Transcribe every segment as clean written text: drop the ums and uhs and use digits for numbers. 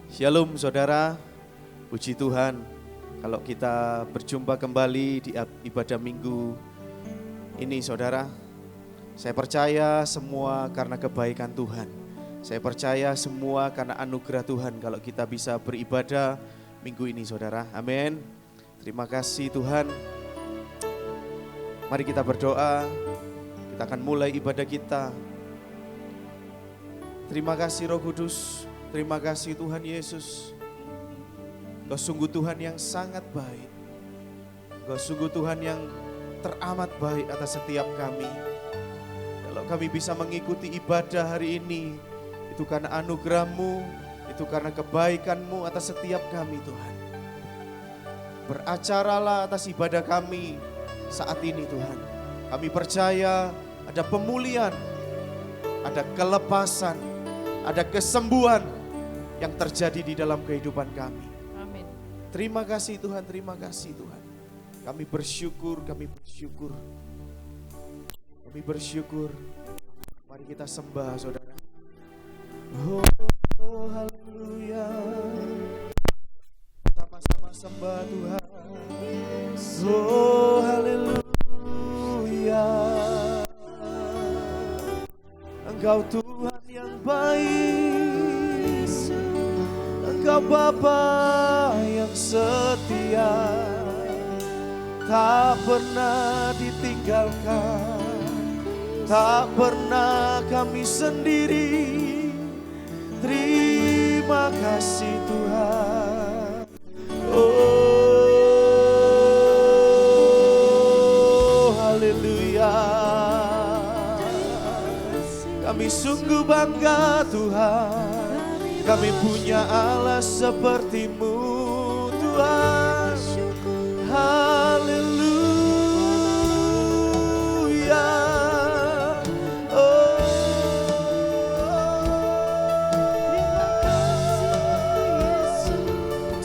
Shalom saudara, puji Tuhan kalau kita berjumpa kembali di ibadah minggu ini saudara. Saya percaya semua karena kebaikan Tuhan. Saya percaya semua karena anugerah Tuhan kalau kita bisa beribadah minggu ini saudara. Amin. Terima kasih Tuhan. Mari kita berdoa, kita akan mulai ibadah kita. Terima kasih Roh Kudus. Terima kasih Tuhan Yesus. Kau sungguh Tuhan yang sangat baik. Kau sungguh Tuhan yang teramat baik atas setiap kami. Kalau kami bisa mengikuti ibadah hari ini, itu karena anugerah-Mu, itu karena kebaikan-Mu atas setiap kami Tuhan. Beracaralah atas ibadah kami saat ini Tuhan. Kami percaya ada pemulihan, ada kelepasan, ada kesembuhan yang terjadi di dalam kehidupan kami. Amin. Terima kasih Tuhan, terima kasih Tuhan. Kami bersyukur, kami bersyukur. Kami bersyukur. Mari kita sembah saudara. Oh, haleluya. Sama-sama sembah Tuhan. Oh, haleluya. Engkau Tuhan yang baik. Engkau Bapa yang setia, tak pernah ditinggalkan, tak pernah kami sendiri. Terima kasih Tuhan. Oh, haleluya. Kami sungguh bangga Tuhan. Kami punya Allah seperti-Mu Tuhan. Haleluya. Oh,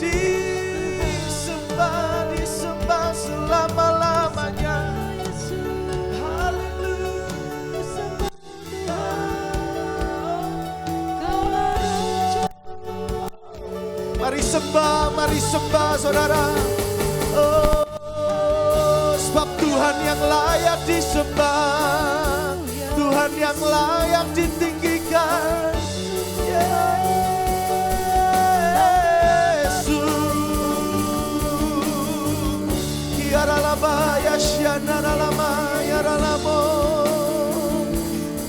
disembah, disembah selama-lamanya. Mari sembah saudara. Oh, sebab Tuhan yang layak disembah, Tuhan yang layak ditinggikan. Yesus. Kiaralaba yasyanaralama yaralamo.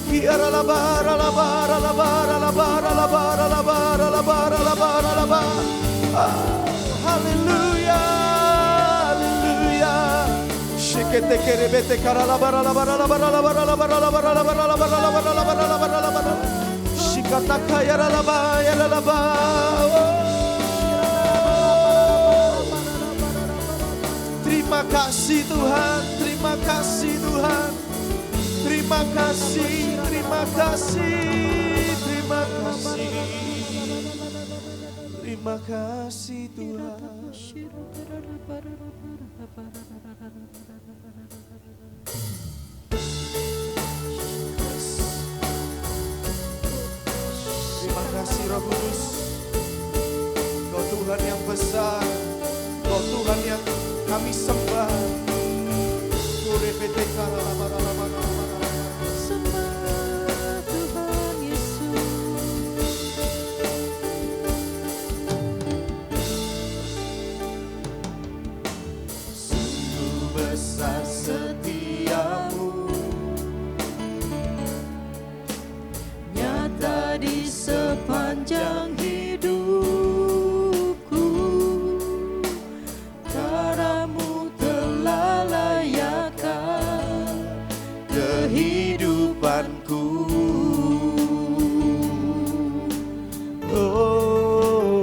Kiaralaba ralaba ralaba ralaba ralaba ralaba ralaba ralaba ralaba. Haleluya, haleluya. Shekete kerebete karalabara labara labara labara labara labara labara labara labara labara labara labara. Shikata kaya ralaba ya ralaba. Terima kasih Tuhan, terima kasih Tuhan. Terima kasih, terima kasih, terima kasih. Terima kasih Tuhan. Terima kasih Roh Kudus. Kau Tuhan yang besar, Kau Tuhan yang kami sembah. Setiamu nyata di sepanjang hidupku. Cara-Mu telah layakkan kehidupanku. Oh,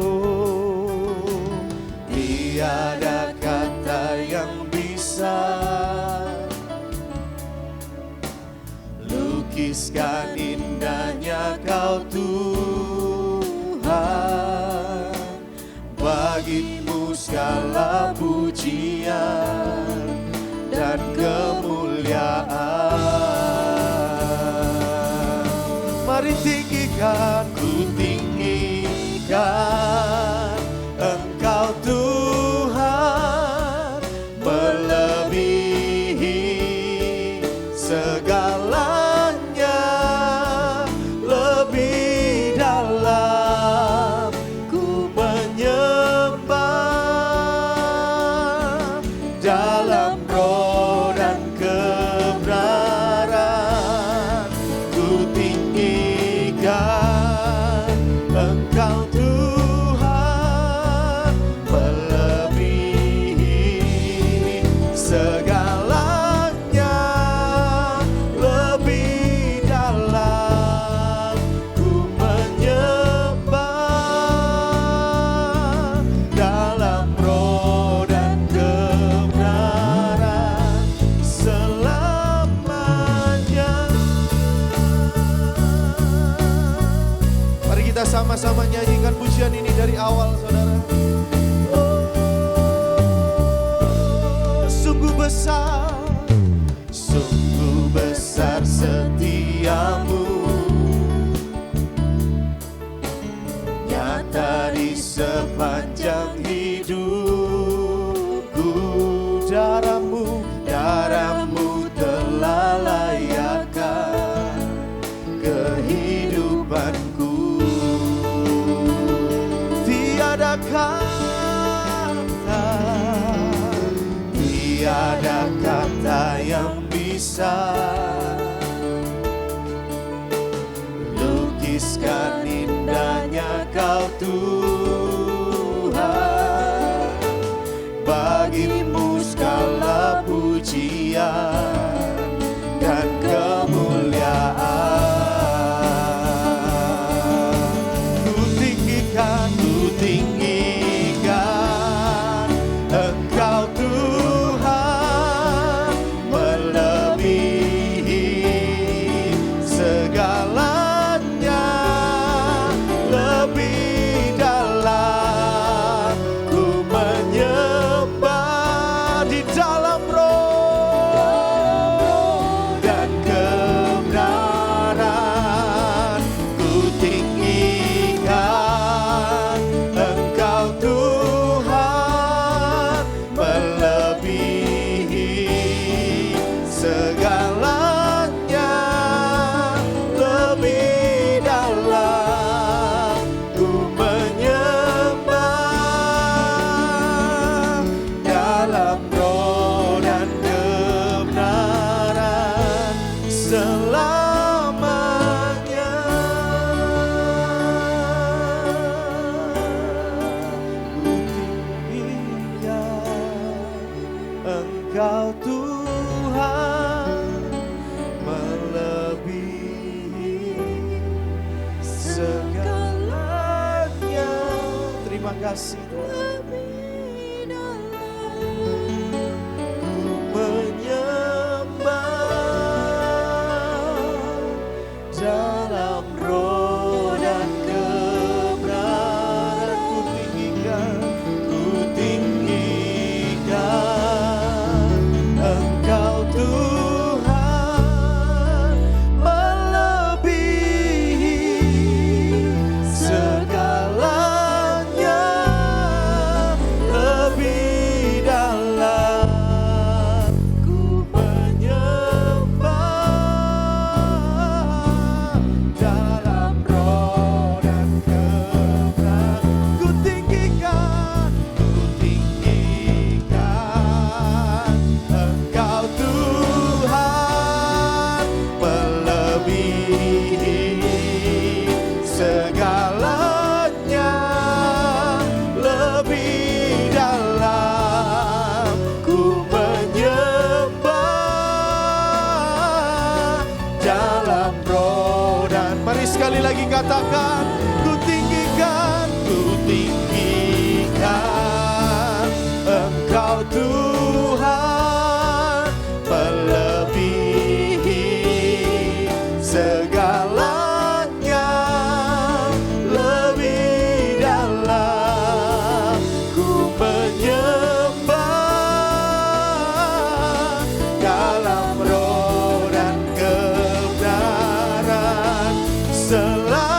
tiada kata yang bisa lukiskan indahnya Kau Tuhan. Bagi-Mu segala pujian dan kemuliaan. Mari tinggikan, ku tinggikan lebih dalam ku menyembah dalam roh dan kebenaran. Ku tinggikan Engkau Tuhan melebihi segalanya, lebih dalam ku menyembah dalam roh dan kebenaran selamanya. Mari kita sama-sama nyanyikan pujian ini dari awal, saudara. Sungguh besar setiamu, nyata di sepanjang hidupku. Darahmu telah layakkan kehidupanku. Tiada kata yang bisa lukiskan indahnya Kau Tuhan. Bagimu segala pujian dan kemuliaan. Ku tinggikan Engkau Tuhan melebihi segalanya, lebih dalam ku menyembah di dalam roh dan kebenaran. Ku tinggikan Engkau Tuhan melebihi segalanya, lebih dalam ku menyembah dalam roh dan kebenaran selamanya. Ku tinggikan Engkau Tuhan melebihi segalanya. Terima kasih Tuhan. Ku menyembah dalam roh dan kebenaran. Ku tinggikan Engkau Tuhan melebihi segalanya, lebih dalam ku menyembah dalam roh dan kebenaran. Ku tinggikan Engkau Tuhan melebihi segalanya, lebih dalam ku menyembah dalam roh dan. Mari sekali lagi katakan, ku tinggikan Engkau Tuhan melebihi segalanya, lebih dalam ku menyembah dalam roh dan kebenaran selamanya.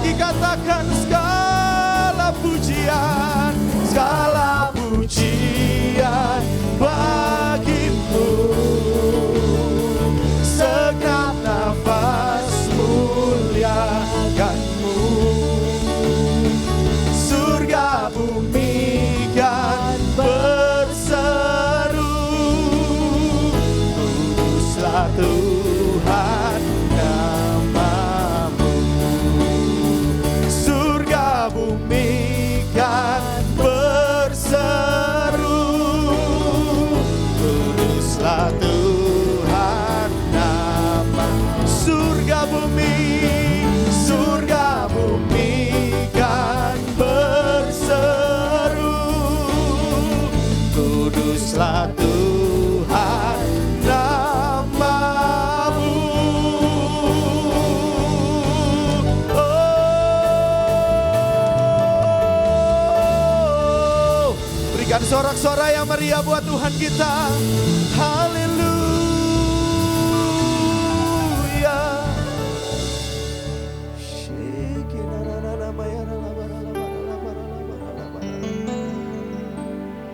lagi katakan segala pujian bagimu. Segenap nafas muliakanmu. Surga bumi kan berseru, kuduslah Tuhan namamu. Surga bumi kan berseru, kuduslah Tuhan namamu. Surga bumi kan berseru, kuduslah Tuhan namamu. Oh, berikan sorak-sorai yang meriah buat Tuhan kita. Haleluya.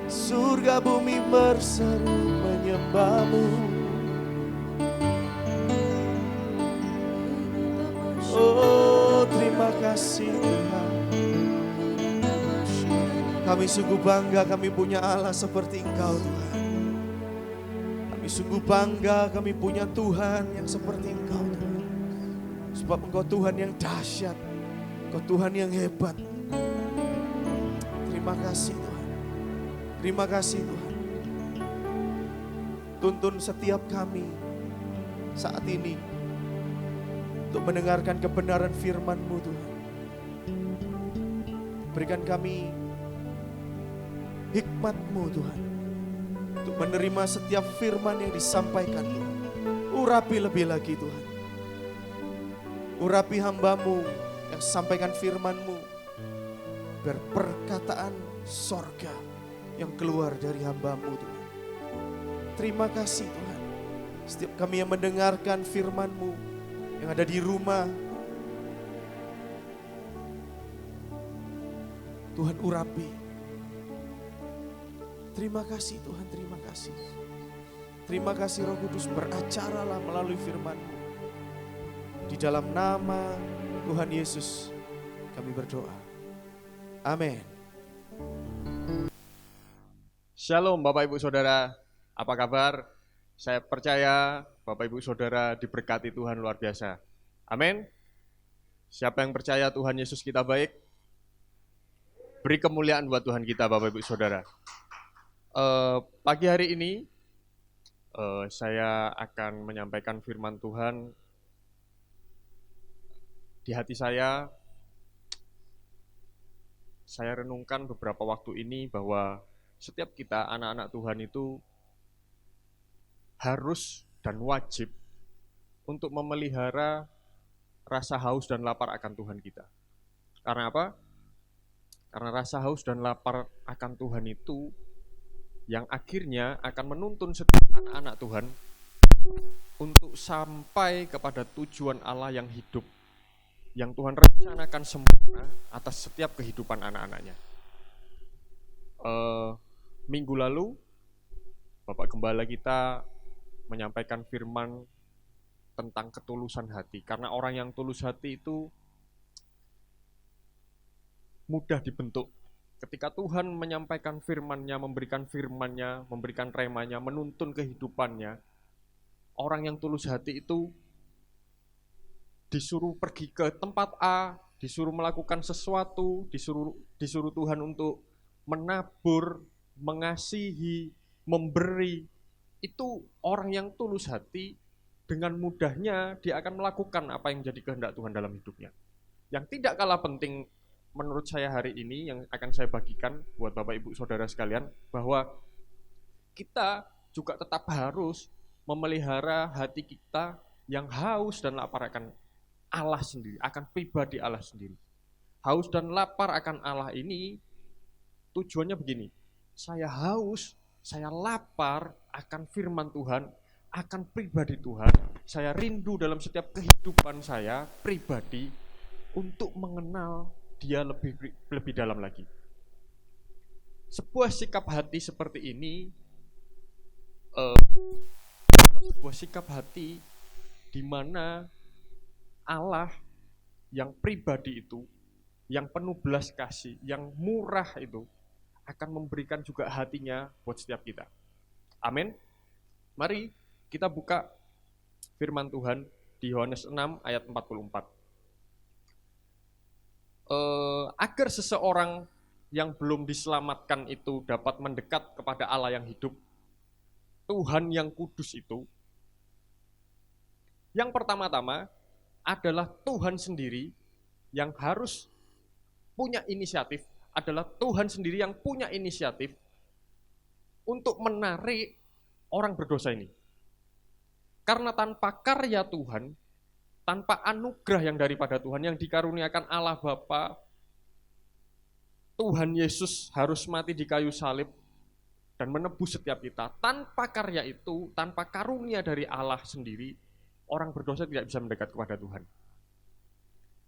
Surga bumi berseru menyembahmu. Oh, terima kasih Tuhan. Kami sungguh bangga kami punya Allah seperti Engkau Tuhan. Kami sungguh bangga kami punya Tuhan yang seperti Engkau Tuhan. Sebab Engkau Tuhan yang dahsyat, Engkau Tuhan yang hebat. Terima kasih Tuhan. Terima kasih Tuhan. Tuntun setiap kami saat ini untuk mendengarkan kebenaran firman-Mu Tuhan. Berikan kami hikmat-Mu Tuhan, untuk menerima setiap firman yang disampaikan Tuhan. Urapi lebih lagi Tuhan. Urapi hamba-Mu yang sampaikan firman-Mu, biar perkataan sorga yang keluar dari hamba-Mu Tuhan. Terima kasih Tuhan. Setiap kami yang mendengarkan firman-Mu, yang ada di rumah, Tuhan urapi. Terima kasih Tuhan, terima kasih. Terima kasih Roh Kudus, beracaralah melalui firman-Mu. Di dalam nama Tuhan Yesus kami berdoa. Amin. Shalom Bapak Ibu Saudara, apa kabar? Saya percaya Bapak Ibu Saudara diberkati Tuhan luar biasa. Amin. Siapa yang percaya Tuhan Yesus kita baik? Beri kemuliaan buat Tuhan kita Bapak Ibu Saudara. Pagi hari ini saya akan menyampaikan firman Tuhan di hati saya. Saya renungkan beberapa waktu ini bahwa setiap kita anak-anak Tuhan itu harus dan wajib untuk memelihara rasa haus dan lapar akan Tuhan kita. Karena apa? Karena rasa haus dan lapar akan Tuhan itu yang akhirnya akan menuntun setiap anak-anak Tuhan untuk sampai kepada tujuan Allah yang hidup, yang Tuhan rencanakan sempurna atas setiap kehidupan anak-anaknya. Minggu lalu Bapak Gembala kita menyampaikan firman tentang ketulusan hati. Karena orang yang tulus hati itu mudah dibentuk. Ketika Tuhan menyampaikan firman-Nya, memberikan firman-Nya, memberikan remanya, menuntun kehidupannya, orang yang tulus hati itu disuruh pergi ke tempat A, disuruh melakukan sesuatu, disuruh Tuhan untuk menabur, mengasihi, memberi. Itu orang yang tulus hati, dengan mudahnya dia akan melakukan apa yang jadi kehendak Tuhan dalam hidupnya. Yang tidak kalah penting menurut saya hari ini yang akan saya bagikan buat Bapak Ibu Saudara sekalian, bahwa kita juga tetap harus memelihara hati kita yang haus dan lapar akan Allah sendiri, akan pribadi Allah sendiri. Haus dan lapar akan Allah ini tujuannya begini, saya haus, saya lapar akan firman Tuhan, akan pribadi Tuhan. Saya rindu dalam setiap kehidupan saya pribadi untuk mengenal Dia lebih dalam lagi. Sebuah sikap hati seperti ini adalah sebuah sikap hati di mana Allah yang pribadi itu, yang penuh belas kasih, yang murah itu akan memberikan juga hatinya buat setiap kita. Amin. Mari kita buka firman Tuhan di Yohanes 6 ayat 44. Agar seseorang yang belum diselamatkan itu dapat mendekat kepada Allah yang hidup, Tuhan yang kudus itu, yang pertama-tama adalah Tuhan sendiri yang harus punya inisiatif, adalah Tuhan sendiri yang punya inisiatif untuk menarik orang berdosa ini. Karena tanpa karya Tuhan, tanpa anugerah yang daripada Tuhan, yang dikaruniakan Allah Bapa, Tuhan Yesus harus mati di kayu salib dan menebus setiap kita. Tanpa karya itu, tanpa karunia dari Allah sendiri, orang berdosa tidak bisa mendekat kepada Tuhan.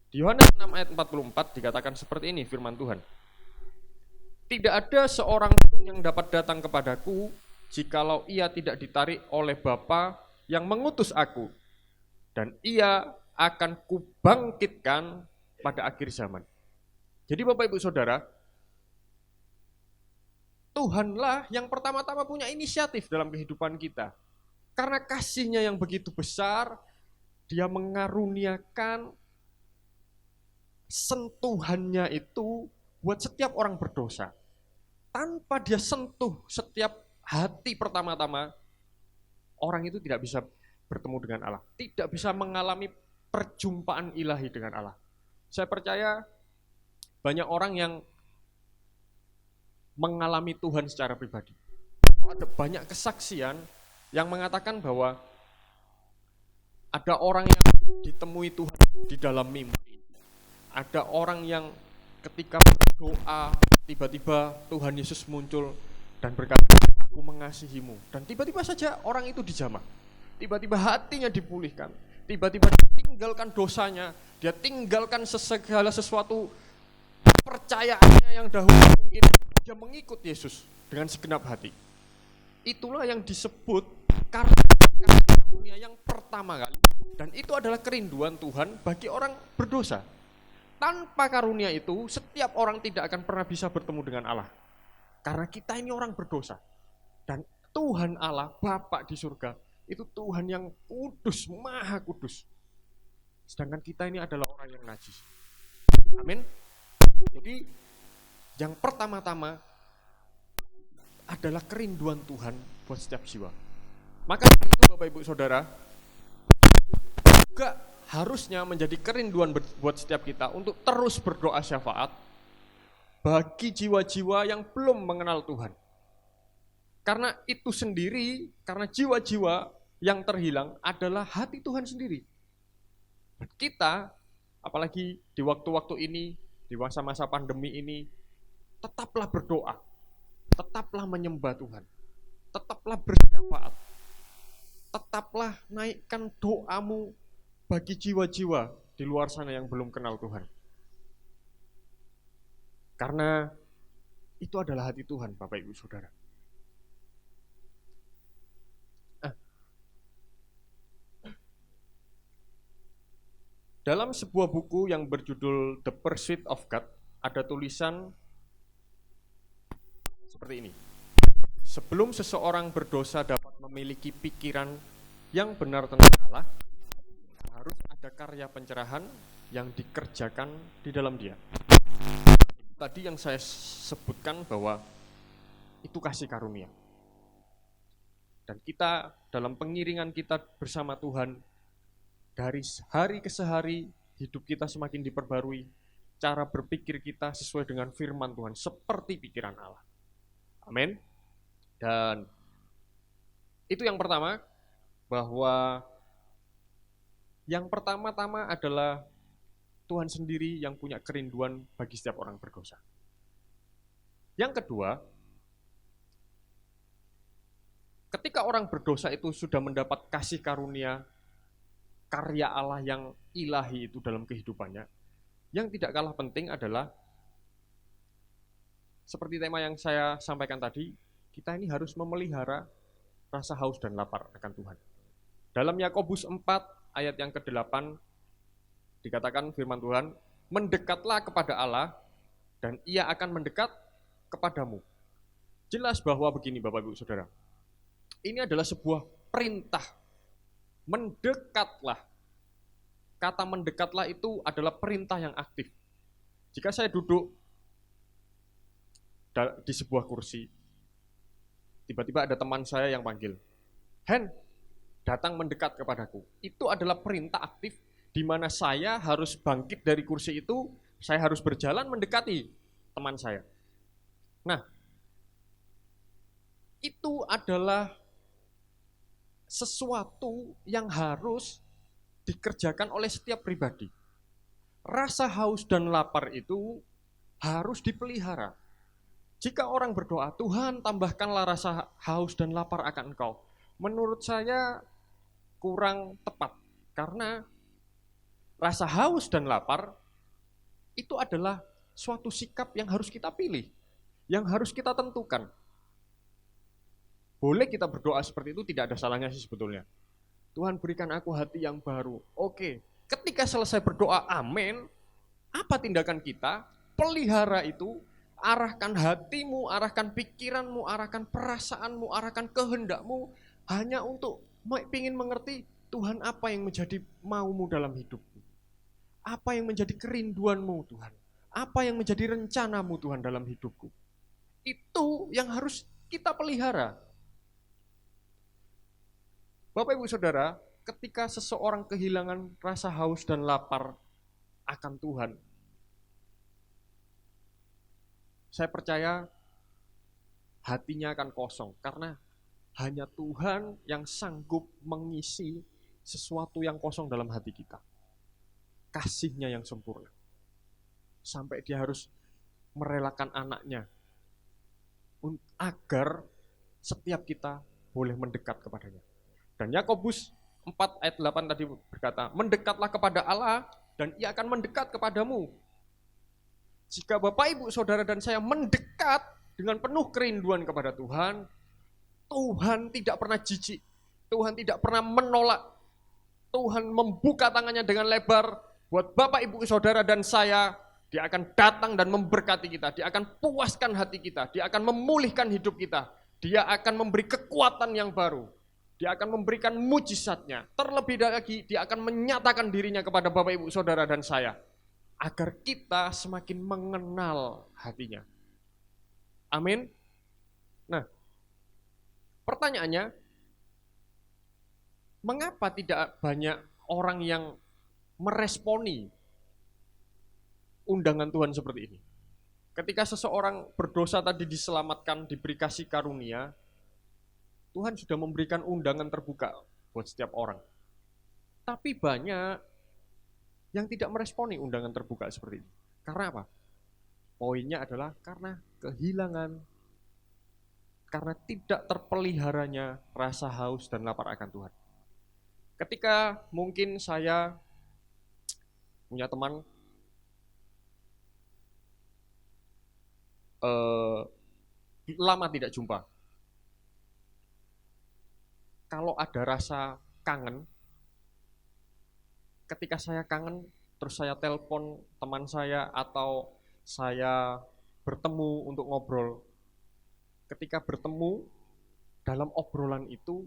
Di Yohanes 6 ayat 44 dikatakan seperti ini firman Tuhan. Tidak ada seorang pun yang dapat datang kepadaku jikalau ia tidak ditarik oleh Bapa yang mengutus aku, dan ia akan kubangkitkan pada akhir zaman. Jadi Bapak Ibu Saudara, Tuhanlah yang pertama-tama punya inisiatif dalam kehidupan kita. Karena kasih-Nya yang begitu besar, Dia mengaruniakan sentuhannya itu buat setiap orang berdosa. Tanpa Dia sentuh setiap hati pertama-tama, orang itu tidak bisa bertemu dengan Allah, tidak bisa mengalami perjumpaan ilahi dengan Allah. Saya percaya banyak orang yang mengalami Tuhan secara pribadi. Ada banyak kesaksian yang mengatakan bahwa ada orang yang ditemui Tuhan di dalam mimpi. Ada orang yang ketika berdoa, tiba-tiba Tuhan Yesus muncul dan berkata, aku mengasihimu. Dan tiba-tiba saja orang itu dijamah. Tiba-tiba hatinya dipulihkan. Tiba-tiba dia tinggalkan dosanya. Dia tinggalkan segala sesuatu percayaannya yang dahulu mungkin. Dia mengikut Yesus dengan segenap hati. Itulah yang disebut karunia yang pertama kali. Dan itu adalah kerinduan Tuhan bagi orang berdosa. Tanpa karunia itu, setiap orang tidak akan pernah bisa bertemu dengan Allah. Karena kita ini orang berdosa. Dan Tuhan Allah, Bapa di surga, itu Tuhan yang kudus, maha kudus. Sedangkan kita ini adalah orang yang najis. Amin. Jadi, yang pertama-tama adalah kerinduan Tuhan buat setiap jiwa. Maka itu Bapak Ibu Saudara, juga harusnya menjadi kerinduan buat setiap kita untuk terus berdoa syafaat bagi jiwa-jiwa yang belum mengenal Tuhan. Karena itu sendiri, karena jiwa-jiwa yang terhilang adalah hati Tuhan sendiri. Kita, apalagi di waktu-waktu ini, di masa-masa pandemi ini, tetaplah berdoa, tetaplah menyembah Tuhan, tetaplah bersyafaat, tetaplah naikkan doamu bagi jiwa-jiwa di luar sana yang belum kenal Tuhan. Karena itu adalah hati Tuhan, Bapak Ibu Saudara. Dalam sebuah buku yang berjudul The Pursuit of God, ada tulisan seperti ini. Sebelum seseorang berdosa dapat memiliki pikiran yang benar tentang Allah, harus ada karya pencerahan yang dikerjakan di dalam dia. Tadi yang saya sebutkan bahwa itu kasih karunia. Dan kita dalam pengiringan kita bersama Tuhan, dari hari ke hari, hidup kita semakin diperbarui, cara berpikir kita sesuai dengan firman Tuhan, seperti pikiran Allah. Amin. Dan itu yang pertama, bahwa yang pertama-tama adalah Tuhan sendiri yang punya kerinduan bagi setiap orang berdosa. Yang kedua, ketika orang berdosa itu sudah mendapat kasih karunia, karya Allah yang ilahi itu dalam kehidupannya, Yang tidak kalah penting adalah seperti tema yang saya sampaikan tadi, kita ini harus memelihara rasa haus dan lapar akan Tuhan. Dalam Yakobus 4 ayat yang ke-8 dikatakan firman Tuhan, mendekatlah kepada Allah dan Ia akan mendekat kepadamu. Jelas bahwa begini Bapak Ibu Saudara, ini adalah sebuah perintah. Mendekatlah. Kata mendekatlah itu adalah perintah yang aktif. Jika saya duduk di sebuah kursi, tiba-tiba ada teman saya yang panggil, Hen, datang mendekat kepadaku. Itu adalah perintah aktif di mana saya harus bangkit dari kursi itu, saya harus berjalan mendekati teman saya. Nah, itu adalah sesuatu yang harus dikerjakan oleh setiap pribadi. Rasa haus dan lapar itu harus dipelihara. Jika orang berdoa, Tuhan tambahkanlah rasa haus dan lapar akan Engkau, menurut saya kurang tepat. Karena rasa haus dan lapar itu adalah suatu sikap yang harus kita pilih, yang harus kita tentukan. Boleh kita berdoa seperti itu, tidak ada salahnya sih sebetulnya. Tuhan berikan aku hati yang baru. Oke, ketika selesai berdoa amin, apa tindakan kita? Pelihara itu, arahkan hatimu, arahkan pikiranmu, arahkan perasaanmu, arahkan kehendakmu hanya untuk ingin mengerti Tuhan apa yang menjadi maumu dalam hidupmu. Apa yang menjadi kerinduanmu Tuhan. Apa yang menjadi rencanamu Tuhan dalam hidupku. Itu yang harus kita pelihara. Bapak Ibu Saudara, ketika seseorang kehilangan rasa haus dan lapar akan Tuhan, saya percaya hatinya akan kosong karena hanya Tuhan yang sanggup mengisi sesuatu yang kosong dalam hati kita. Kasih-Nya yang sempurna. Sampai dia harus merelakan anaknya agar setiap kita boleh mendekat kepadanya. Dan Yakobus 4 ayat 8 tadi berkata, mendekatlah kepada Allah dan Ia akan mendekat kepadamu. Jika Bapak, Ibu, Saudara dan saya mendekat dengan penuh kerinduan kepada Tuhan, Tuhan tidak pernah jijik, Tuhan tidak pernah menolak, Tuhan membuka tangannya dengan lebar buat Bapak, Ibu, Saudara dan saya. Dia akan datang dan memberkati kita, Dia akan puaskan hati kita, Dia akan memulihkan hidup kita, Dia akan memberi kekuatan yang baru, Dia akan memberikan mujizatnya. Terlebih lagi, Dia akan menyatakan dirinya kepada Bapak, Ibu, Saudara dan saya, agar kita semakin mengenal hatinya. Amin. Nah, pertanyaannya, mengapa tidak banyak orang yang meresponi undangan Tuhan seperti ini? Ketika seseorang berdosa tadi diselamatkan, diberi kasih karunia, Tuhan sudah memberikan undangan terbuka buat setiap orang. Tapi banyak yang tidak meresponi undangan terbuka seperti ini. Karena apa? Poinnya adalah karena kehilangan, karena tidak terpeliharanya rasa haus dan lapar akan Tuhan. Ketika mungkin saya punya teman lama tidak jumpa, kalau ada rasa kangen, ketika saya kangen, terus saya telepon teman saya atau saya bertemu untuk ngobrol. Ketika bertemu, dalam obrolan itu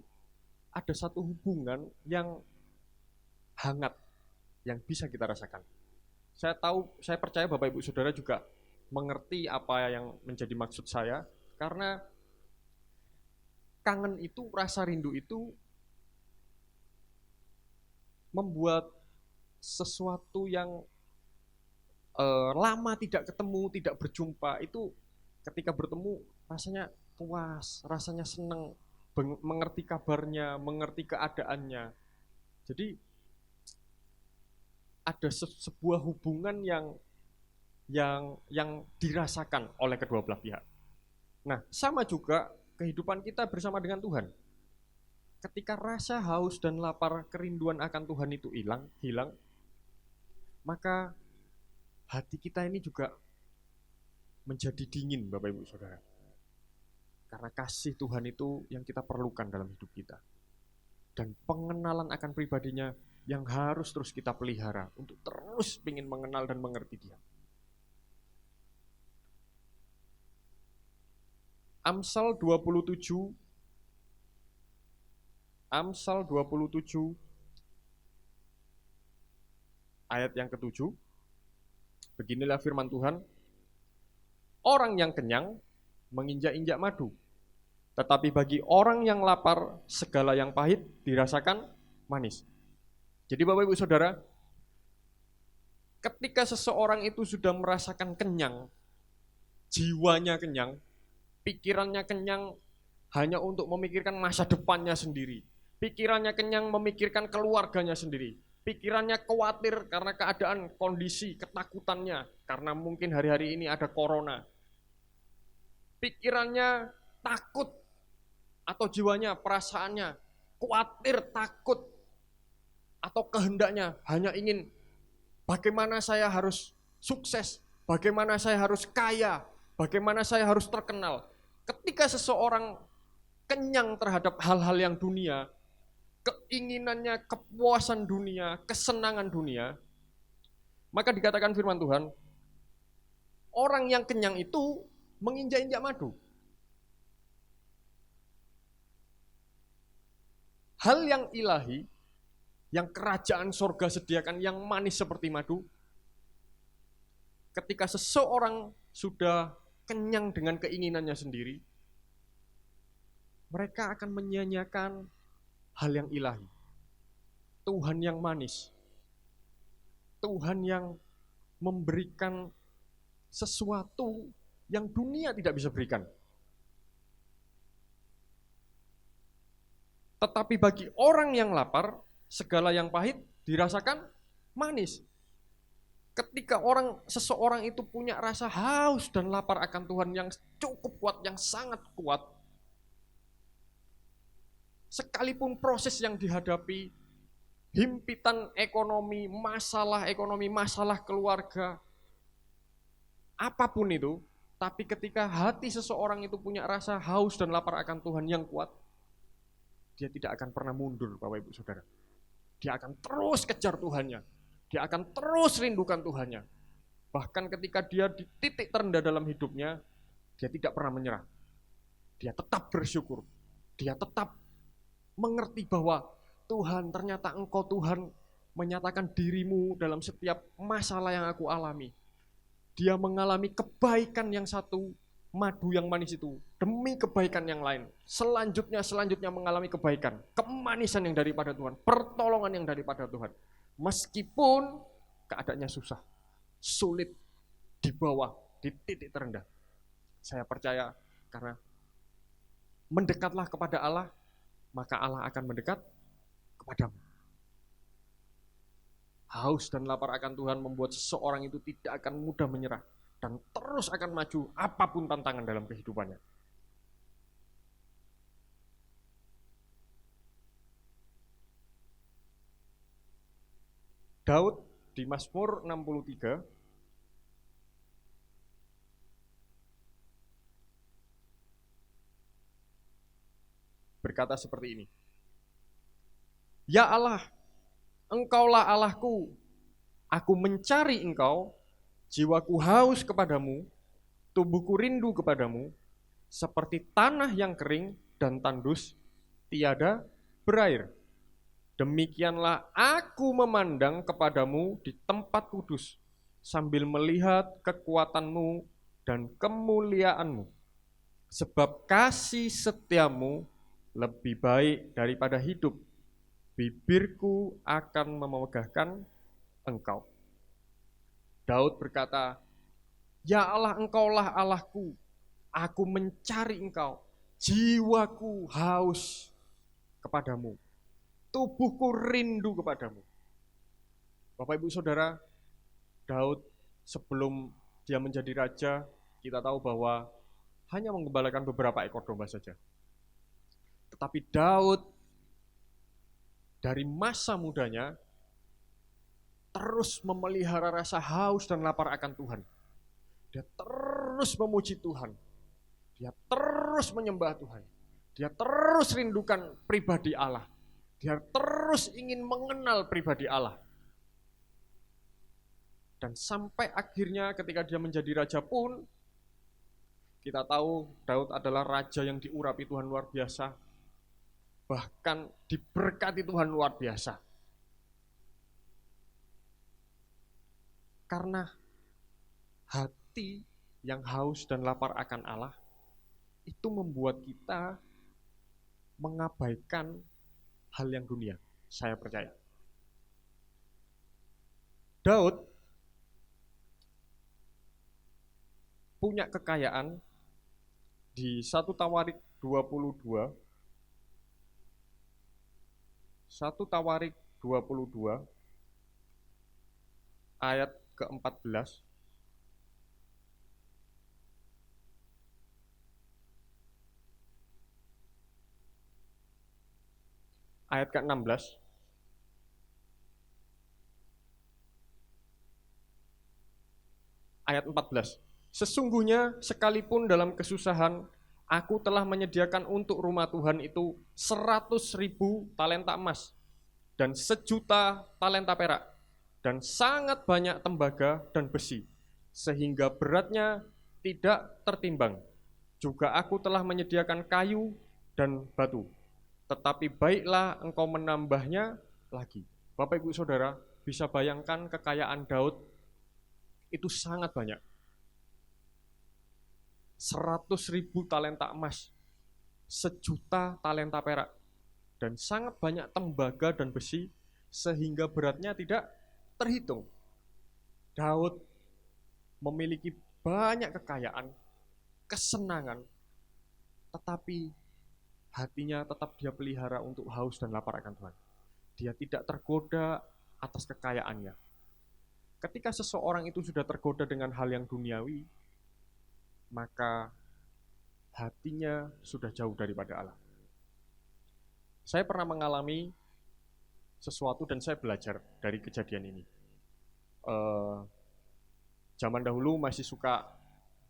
ada satu hubungan yang hangat yang bisa kita rasakan. Saya percaya Bapak Ibu Saudara juga mengerti apa yang menjadi maksud saya, karena kangen itu, rasa rindu itu membuat sesuatu yang lama tidak ketemu, tidak berjumpa, itu ketika bertemu rasanya puas, rasanya senang, mengerti kabarnya, mengerti keadaannya. Jadi ada sebuah hubungan yang dirasakan oleh kedua belah pihak. Nah, sama juga kehidupan kita bersama dengan Tuhan. Ketika rasa haus dan lapar, kerinduan akan Tuhan itu hilang, maka hati kita ini juga menjadi dingin, Bapak Ibu Saudara. Karena kasih Tuhan itu yang kita perlukan dalam hidup kita. Dan pengenalan akan pribadinya yang harus terus kita pelihara untuk terus ingin mengenal dan mengerti Dia. Amsal 27 ayat yang ke-7. Beginilah firman Tuhan. Orang yang kenyang menginjak-injak madu, tetapi bagi orang yang lapar segala yang pahit dirasakan manis. Jadi Bapak Ibu Saudara, ketika seseorang itu sudah merasakan kenyang, jiwanya kenyang, pikirannya kenyang hanya untuk memikirkan masa depannya sendiri, pikirannya kenyang memikirkan keluarganya sendiri, pikirannya khawatir karena keadaan, kondisi, ketakutannya, karena mungkin hari-hari ini ada corona. Pikirannya takut, atau jiwanya, perasaannya khawatir, takut, atau kehendaknya hanya ingin bagaimana saya harus sukses, bagaimana saya harus kaya, bagaimana saya harus terkenal. Ketika seseorang kenyang terhadap hal-hal yang dunia, keinginannya, kepuasan dunia, kesenangan dunia, maka dikatakan firman Tuhan, orang yang kenyang itu menginjak-injak madu. Hal yang ilahi, yang kerajaan sorga sediakan, yang manis seperti madu, ketika seseorang sudah kenyang dengan keinginannya sendiri, mereka akan menyia-nyiakan hal yang ilahi. Tuhan yang manis, Tuhan yang memberikan sesuatu yang dunia tidak bisa berikan. Tetapi bagi orang yang lapar, segala yang pahit dirasakan manis. Ketika seseorang itu punya rasa haus dan lapar akan Tuhan yang cukup kuat, yang sangat kuat, sekalipun proses yang dihadapi, himpitan ekonomi, masalah keluarga, apapun itu, tapi ketika hati seseorang itu punya rasa haus dan lapar akan Tuhan yang kuat, dia tidak akan pernah mundur, Bapak Ibu Saudara. Dia akan terus kejar Tuhannya. Dia akan terus rindukan Tuhannya. Bahkan ketika dia di titik terendah dalam hidupnya, dia tidak pernah menyerah. Dia tetap bersyukur. Dia tetap mengerti bahwa Tuhan, ternyata Engkau Tuhan menyatakan dirimu dalam setiap masalah yang aku alami. Dia mengalami kebaikan yang satu, madu yang manis itu, demi kebaikan yang lain. Selanjutnya mengalami kebaikan, kemanisan yang daripada Tuhan, pertolongan yang daripada Tuhan. Meskipun keadaannya susah, sulit, di bawah, di titik terendah. Saya percaya karena mendekatlah kepada Allah, maka Allah akan mendekat kepadamu. Haus dan lapar akan Tuhan membuat seseorang itu tidak akan mudah menyerah dan terus akan maju apapun tantangan dalam kehidupannya. Daud di Mazmur 63 berkata seperti ini. Ya Allah, Engkaulah Allahku, aku mencari Engkau, jiwaku haus kepadamu, tubuhku rindu kepadamu, seperti tanah yang kering dan tandus, tiada berair. Demikianlah aku memandang kepadamu di tempat kudus, sambil melihat kekuatanmu dan kemuliaanmu. Sebab kasih setiamu lebih baik daripada hidup. Bibirku akan memegahkan Engkau. Daud berkata, Ya Allah, Engkaulah Allahku, aku mencari Engkau, jiwaku haus kepadamu, tubuhku rindu kepadamu. Bapak Ibu Saudara, Daud sebelum dia menjadi raja, kita tahu bahwa hanya menggembalakan beberapa ekor domba saja. Tetapi Daud dari masa mudanya terus memelihara rasa haus dan lapar akan Tuhan. Dia terus memuji Tuhan. Dia terus menyembah Tuhan. Dia terus rindukan pribadi Allah. Dia terus ingin mengenal pribadi Allah. Dan sampai akhirnya ketika dia menjadi raja pun, kita tahu Daud adalah raja yang diurapi Tuhan luar biasa. Bahkan diberkati Tuhan luar biasa. Karena hati yang haus dan lapar akan Allah, itu membuat kita mengabaikan hal yang dunia, saya percaya. Daud punya kekayaan di 1 Tawarik 22, 1 Tawarik 22 ayat ke-14. Ayat ke-16. Ayat 14. Sesungguhnya sekalipun dalam kesusahan, aku telah menyediakan untuk rumah Tuhan itu 100.000 talenta emas dan 1.000.000 talenta perak dan sangat banyak tembaga dan besi, sehingga beratnya tidak tertimbang. Juga aku telah menyediakan kayu dan batu, tetapi baiklah engkau menambahnya lagi. Bapak Ibu Saudara, bisa bayangkan kekayaan Daud itu sangat banyak. 100.000 talenta emas, 1.000.000 talenta perak, dan sangat banyak tembaga dan besi, sehingga beratnya tidak terhitung. Daud memiliki banyak kekayaan, kesenangan, tetapi hatinya tetap dia pelihara untuk haus dan lapar akan Tuhan. Dia tidak tergoda atas kekayaannya. Ketika seseorang itu sudah tergoda dengan hal yang duniawi, maka hatinya sudah jauh daripada Allah. Saya pernah mengalami sesuatu dan saya belajar dari kejadian ini. Zaman dahulu masih suka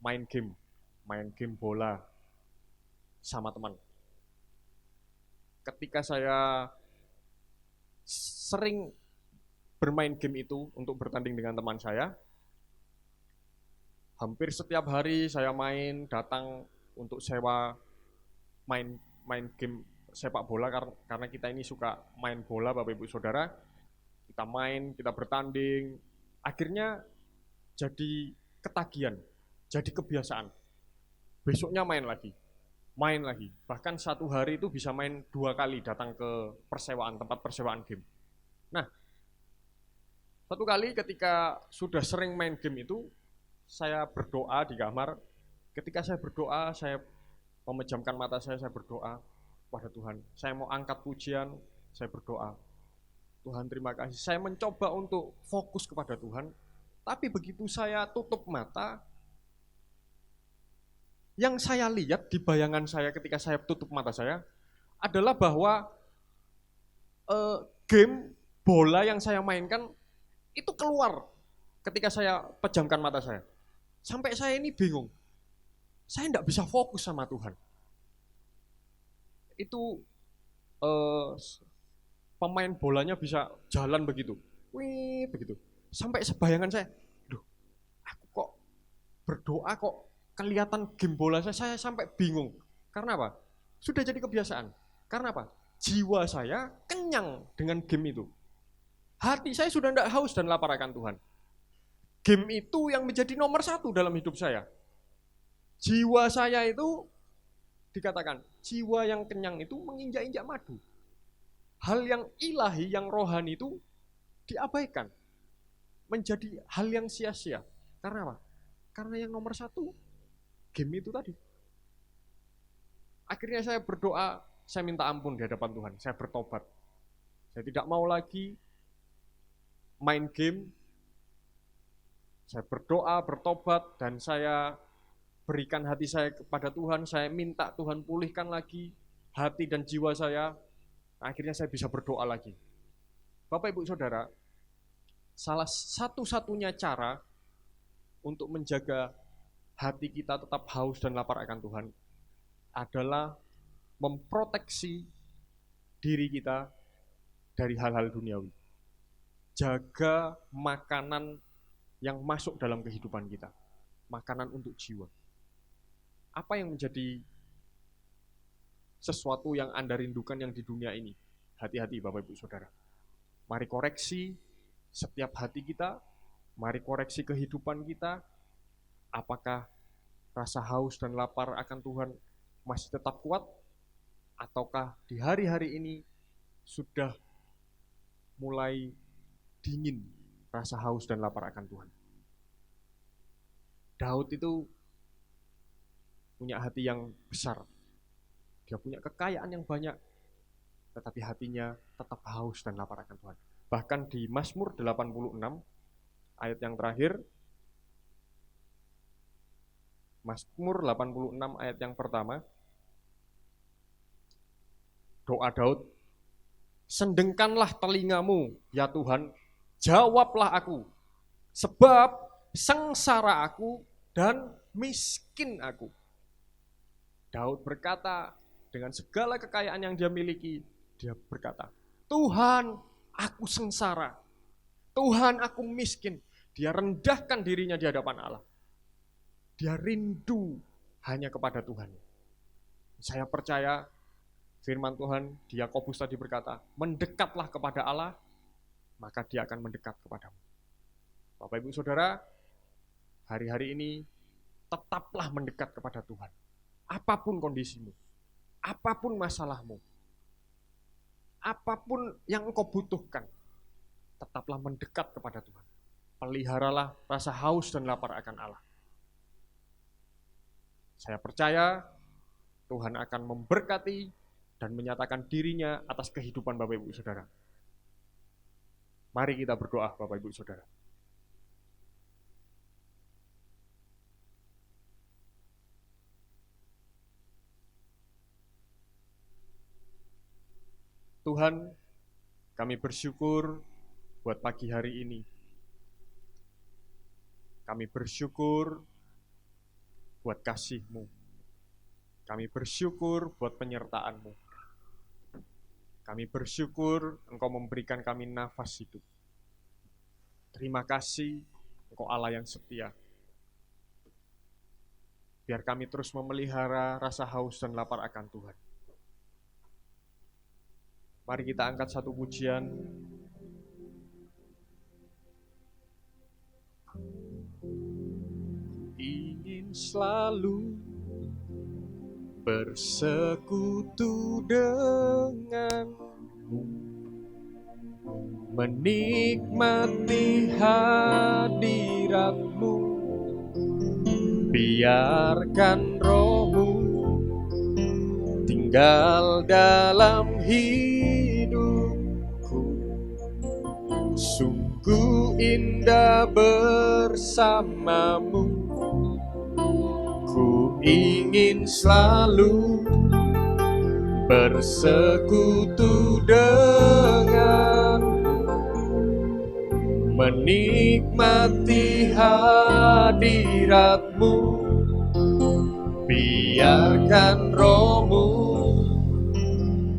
main game bola sama teman. Ketika saya sering bermain game itu untuk bertanding dengan teman saya, hampir setiap hari saya datang untuk sewa main game sepak bola, karena kita ini suka main bola Bapak Ibu Saudara. Kita main, kita bertanding, akhirnya jadi ketagihan, jadi kebiasaan. Besoknya main lagi. Bahkan satu hari itu bisa main 2 kali datang ke tempat persewaan game. Nah, satu kali ketika sudah sering main game itu, saya berdoa di kamar. Ketika saya berdoa, saya memejamkan mata saya berdoa kepada Tuhan. Saya mau angkat pujian, saya berdoa. Tuhan terima kasih. Saya mencoba untuk fokus kepada Tuhan, tapi begitu saya tutup mata, yang saya lihat di bayangan saya ketika saya tutup mata saya adalah bahwa game bola yang saya mainkan itu keluar ketika saya pejamkan mata saya. Sampai saya ini bingung. Saya tidak bisa fokus sama Tuhan. Itu pemain bolanya bisa jalan begitu. Begitu. Sampai sebayangan saya, aku kok berdoa kok kelihatan game bola saya sampai bingung. Karena apa? Sudah jadi kebiasaan. Karena apa? Jiwa saya kenyang dengan game itu. Hati saya sudah tidak haus dan lapar akan Tuhan. Game itu yang menjadi nomor 1 dalam hidup saya. Jiwa saya itu dikatakan, jiwa yang kenyang itu menginjak-injak madu. Hal yang ilahi, yang rohani itu diabaikan. Menjadi hal yang sia-sia. Karena apa? Karena yang nomor 1, game itu tadi. Akhirnya saya berdoa, saya minta ampun di hadapan Tuhan. Saya bertobat. Saya tidak mau lagi main game. Saya berdoa, bertobat, dan saya berikan hati saya kepada Tuhan. Saya minta Tuhan pulihkan lagi hati dan jiwa saya. Akhirnya saya bisa berdoa lagi. Bapak Ibu Saudara, salah satu-satunya cara untuk menjaga hati kita tetap haus dan lapar akan Tuhan adalah memproteksi diri kita dari hal-hal duniawi. Jaga makanan yang masuk dalam kehidupan kita, makanan untuk jiwa. Apa yang menjadi sesuatu yang Anda rindukan yang di dunia ini? Hati-hati Bapak Ibu Saudara. Mari koreksi setiap hati kita, mari koreksi kehidupan kita. Apakah rasa haus dan lapar akan Tuhan masih tetap kuat? Ataukah di hari-hari ini sudah mulai dingin rasa haus dan lapar akan Tuhan? Daud itu punya hati yang besar. Dia punya kekayaan yang banyak, tetapi hatinya tetap haus dan lapar akan Tuhan. Bahkan di Mazmur 86 ayat yang terakhir, Mazmur 86 ayat yang pertama, doa Daud, "Sendengkanlah telingamu, ya Tuhan, jawablah aku, sebab sengsara aku dan miskin aku." Daud berkata, dengan segala kekayaan yang dia miliki, dia berkata, "Tuhan, aku sengsara. Tuhan, aku miskin." Dia rendahkan dirinya di hadapan Allah. Dia rindu hanya kepada Tuhan. Saya percaya firman Tuhan di Yakobus tadi berkata, mendekatlah kepada Allah, maka dia akan mendekat kepadamu. Bapak Ibu Saudara, hari-hari ini tetaplah mendekat kepada Tuhan. Apapun kondisimu, apapun masalahmu, apapun yang engkau butuhkan, tetaplah mendekat kepada Tuhan. Peliharalah rasa haus dan lapar akan Allah. Saya percaya Tuhan akan memberkati dan menyatakan dirinya atas kehidupan Bapak Ibu Saudara. Mari kita berdoa Bapak Ibu Saudara. Tuhan, kami bersyukur buat pagi hari ini. Kami bersyukur buat kasih-Mu. Kami bersyukur buat penyertaan-Mu. Kami bersyukur Engkau memberikan kami nafas hidup. Terima kasih Engkau Allah yang setia. Biar kami terus memelihara rasa haus dan lapar akan Tuhan. Mari kita angkat satu pujian. Ingin selalu bersekutu denganmu, menikmati hadiratmu, biarkan rohmu tinggal dalam hidupku. Sungguh indah bersamamu, ku ingin selalu bersekutu denganmu, menikmati hadiratmu, biarkan rohmu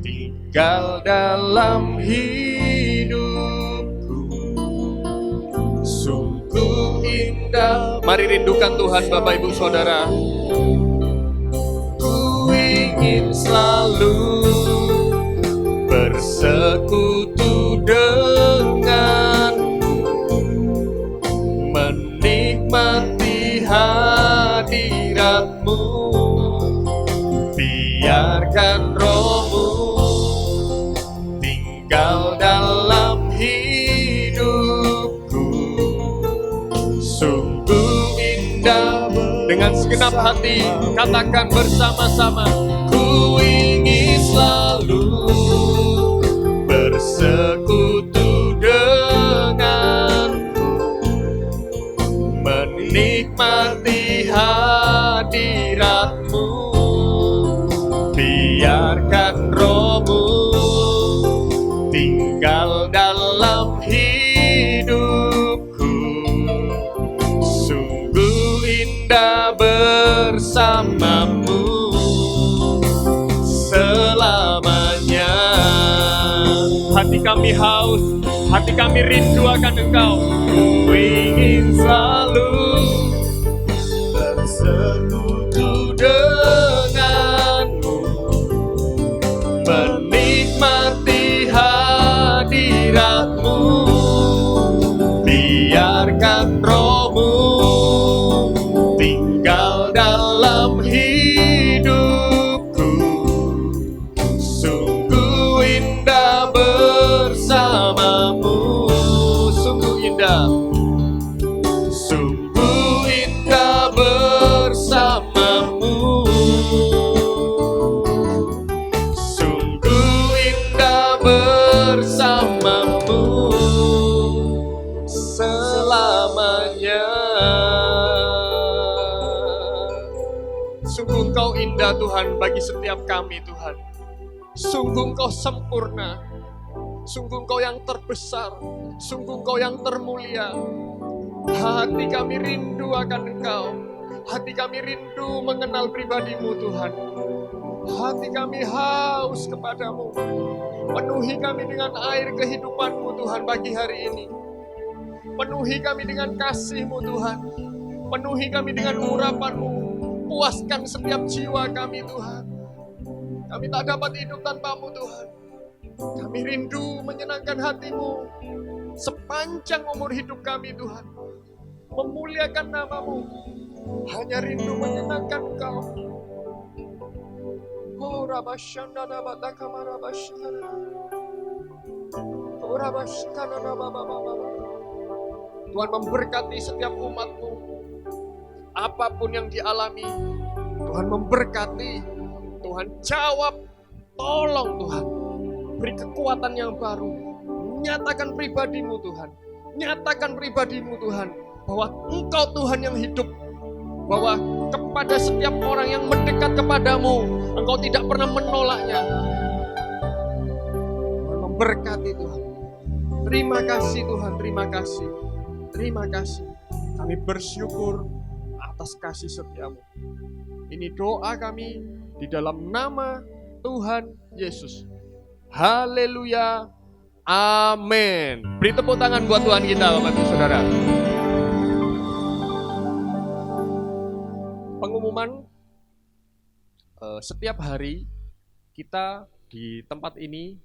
tinggal dalam hidupku. Sungguh indah. Mari rindukan Tuhan Bapak Ibu Saudara. Ku ingin selalu bersekutu denganmu, menikmati hadiratmu, biarkan rohmu tinggal dalam hidupku. Sungguh indah. Dengan segenap hati katakan bersama-sama, ku ingin selalu bersekutu denganmu, menikmati hadiratmu, biarkan rohmu tinggal dalam hidup. Hati kami haus, hati kami rindu akan Engkau. Ku ingin selalu bersekutu denganmu, menikmati hadiratmu. Biarkan Roh-Mu tinggal dalam hidupku. Sungguh indah bersamamu, sungguh indah, sungguh indah bersamamu, sungguh indah bersamamu selamanya. Sungguh Engkau indah Tuhan bagi setiap kami Tuhan. Sungguh Engkau sempurna, sungguh Engkau yang terbesar, sungguh Engkau yang termulia. Hati kami rindu akan Engkau, hati kami rindu mengenal pribadi-Mu Tuhan. Hati kami haus kepadamu. Penuhi kami dengan air kehidupan-Mu Tuhan pagi hari ini. Penuhi kami dengan kasih-Mu Tuhan. Penuhi kami dengan urapan-Mu. Puaskan setiap jiwa kami Tuhan. Kami tak dapat hidup tanpa-Mu Tuhan. Kami rindu menyenangkan hati-Mu sepanjang umur hidup kami Tuhan. Memuliakan nama-Mu. Hanya rindu menyenangkan Engkau. Oh Rabashandana Batakamara Bashkana. Oh Rabashkana Baba. Tuhan memberkati setiap umat-Mu. Apapun yang dialami, Tuhan memberkati. Tuhan jawab, tolong Tuhan. Beri kekuatan yang baru. Nyatakan pribadi-Mu Tuhan. Nyatakan pribadi-Mu Tuhan. Bahwa Engkau Tuhan yang hidup. Bahwa kepada setiap orang yang mendekat kepadamu, Engkau tidak pernah menolaknya. Tuhan memberkati Tuhan. Terima kasih Tuhan, terima kasih. Terima kasih. Kami bersyukur atas kasih setia-Mu. Ini doa kami di dalam nama Tuhan Yesus. Haleluya. Amin. Beri tepuk tangan buat Tuhan kita, Bapak Ibu Saudara. Pengumuman, setiap hari kita di tempat ini,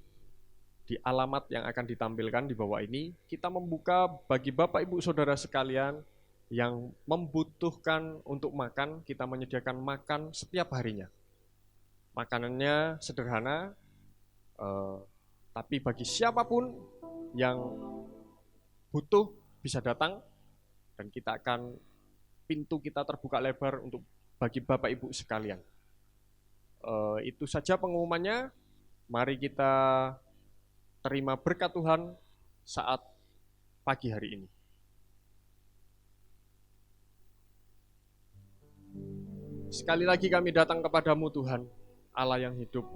di alamat yang akan ditampilkan di bawah ini, kita membuka bagi Bapak Ibu Saudara sekalian yang membutuhkan untuk makan. Kita menyediakan makan setiap harinya. Makanannya sederhana, tapi bagi siapapun yang butuh bisa datang, dan kita akan, pintu kita terbuka lebar untuk bagi Bapak Ibu sekalian. Itu saja pengumumannya. Mari kita terima berkat Tuhan saat pagi hari ini. Sekali lagi kami datang kepadamu Tuhan, Allah yang hidup,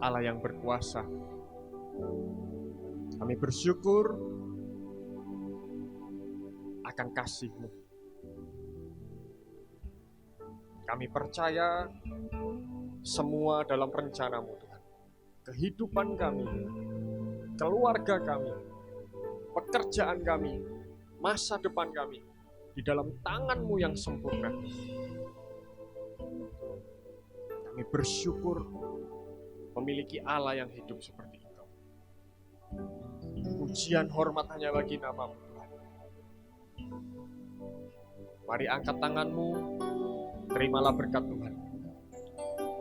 Allah yang berkuasa. Kami bersyukur akan kasih-Mu. Kami percaya semua dalam rencana-Mu Tuhan. Kehidupan kami, keluarga kami, pekerjaan kami, masa depan kami di dalam tangan-Mu yang sempurna. Kami bersyukur memiliki Allah yang hidup seperti Engkau. Pujian hormat hanya bagi nama-Mu Tuhan. Mari angkat tangan-Mu, terimalah berkat Tuhan.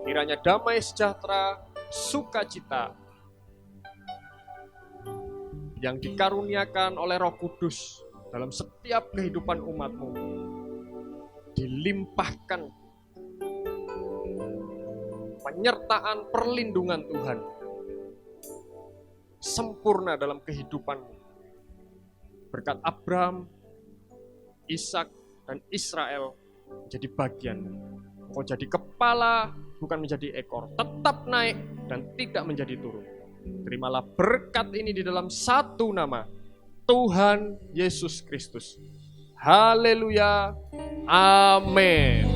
Kiranya damai sejahtera, sukacita yang dikaruniakan oleh Roh Kudus dalam setiap kehidupan umat-Mu dilimpahkan penyertaan perlindungan Tuhan sempurna dalam kehidupan-Mu. Berkat Abraham, Ishak, dan Israel menjadi bagian. Engkau jadi kepala, bukan menjadi ekor. Tetap naik dan tidak menjadi turun. Terimalah berkat ini di dalam satu nama, Tuhan Yesus Kristus. Haleluya. Amin.